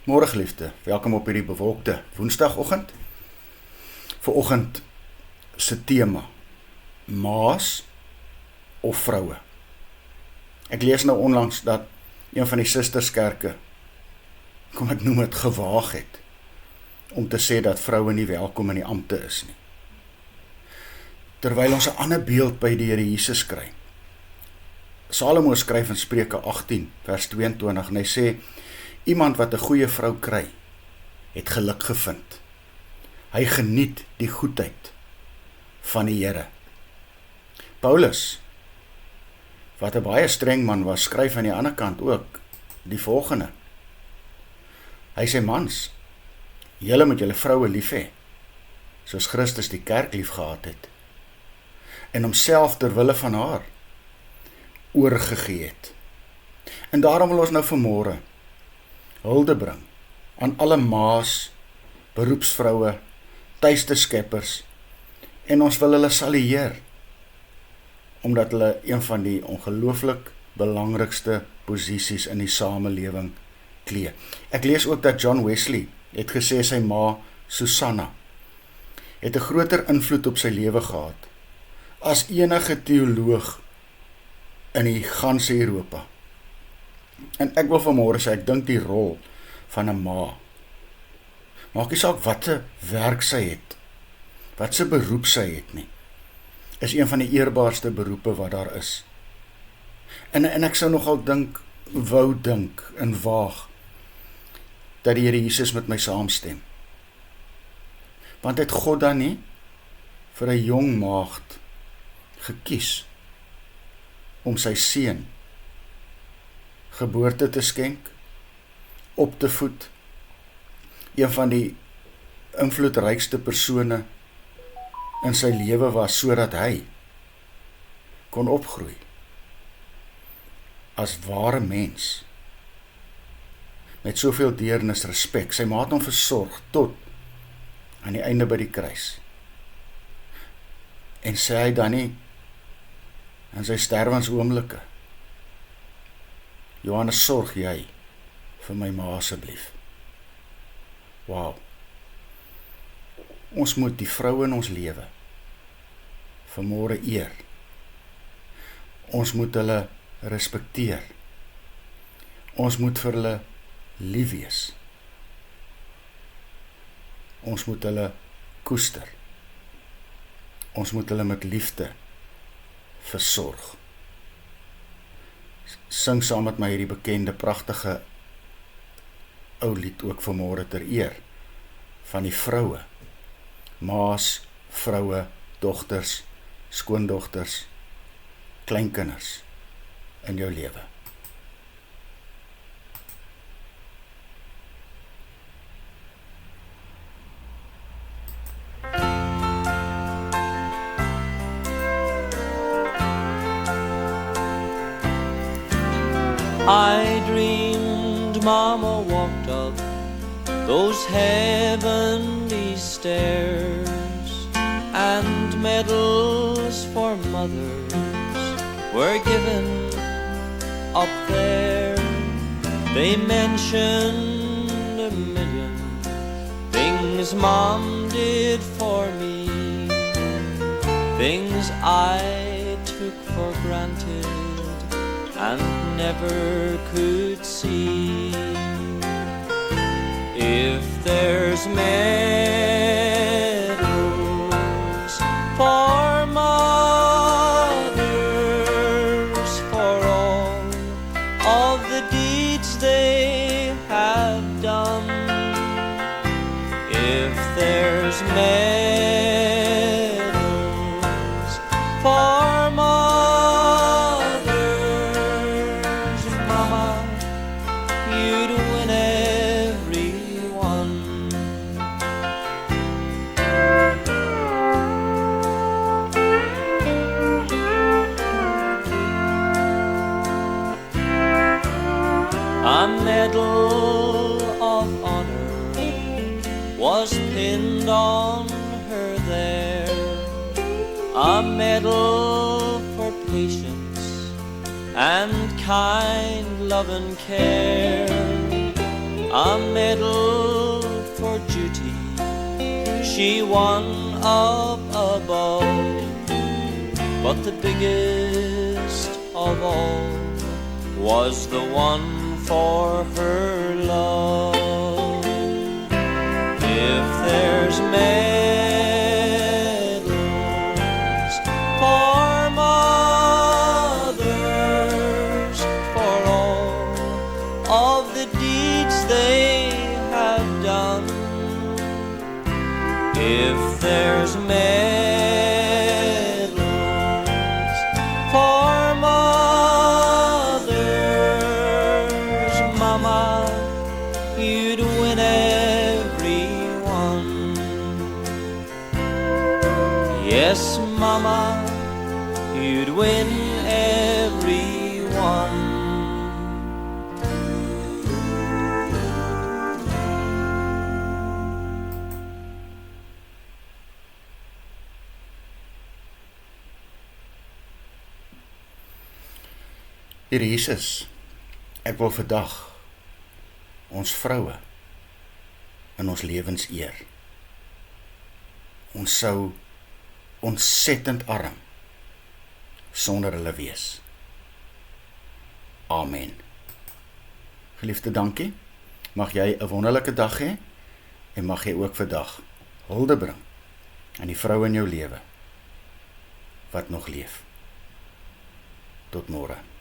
Môre geliefde, welkom op hierdie bewolkte woensdagoggend. Vanoggend se tema, maas of vroue. Ek lees nou onlangs dat een van die susterskerke, kom ek noem het, gewaag het om te sê dat vroue nie welkom in die ampte is nie. Terwyl ons 'n ander beeld by die Here Jesus kry. Salomo skryf in Spreuke 18 vers 22 en hy sê, iemand wat 'n goeie vrou kry, het geluk gevind. Hy geniet die goedheid van die Here. Paulus, wat 'n baie streng man was, skryf aan die ander kant ook die volgende. Hy sê, mans, julle moet julle vroue lief hê, soos Christus die kerk lief gehad het, en homself ter wille van haar oorgegee het. En daarom wil ons nou vanmôre hulde bring aan alle maas, beroepsvroue, tuiste skeppers, en ons wil hulle salueer, omdat hulle een van die ongelooflik belangrikste posisies in die samelewing klee. Ek lees ook dat John Wesley het gesê sy ma, Susanna, het 'n groter invloed op sy lewe gehad, as enige teoloog in die ganse Europa. En ek wil vanmôre sê, ek dink die rol van 'n ma, maak nie saak wat se werk sy het, wat se beroep sy het nie, is een van die eerbaarste beroepe wat daar is. En ek sou nogal wou dink en waag, dat die Here Jesus met my saamstem. Want het God dan nie vir 'n jong maagd gekies om sy seun geboorte te skenk, op te voed, een van die invloedrykste persone in sy lewe was, sodat hy kon opgroei as ware mens, met soveel deernis, respek. Sy ma het hom versorg tot aan die einde by die kruis. En sê hy dan nie in sy sterwensoomblikke, Johannes, sorg jy vir my ma asseblief. Wow. Ons moet die vroue in ons lewe vanmôre eer. Ons moet hulle respekteer. Ons moet vir hulle lief wees. Ons moet hulle koester. Ons moet hulle met liefde versorg. Sing saam met my hierdie bekende, pragtige ou lied ook vanmôre ter eer van die vroue, maas, vroue, dogters, skoondogters, kleinkinders in jou lewe. I dreamed Mama walked up those heavenly stairs, and medals for mothers were given up there. They mentioned a million things Mom did for me, things I took for granted and never could see. If there's medals for mothers, for all of the deeds they have done, if there's medals for mothers, Mama, you'd win every one. A medal of honor was pinned on her there, a medal for patience and kind love and care. a medal for duty she won up above. But the biggest of all was the one for her love. If there's medals for mothers, for all of the deeds they have done, if there's medals for mothers, Mama, you'd win every one. Yes, Mama, you'd win every one. Here Jesus, ek wil vandag ons vroue in ons lewens eer. Ons sou ontsettend arm sonder hulle wees. Amen. Geliefde, dankie. Mag jy 'n wonderlike dag hê en mag jy ook vandag hulde bring aan die vrou in jou lewe wat nog leef. Tot môre.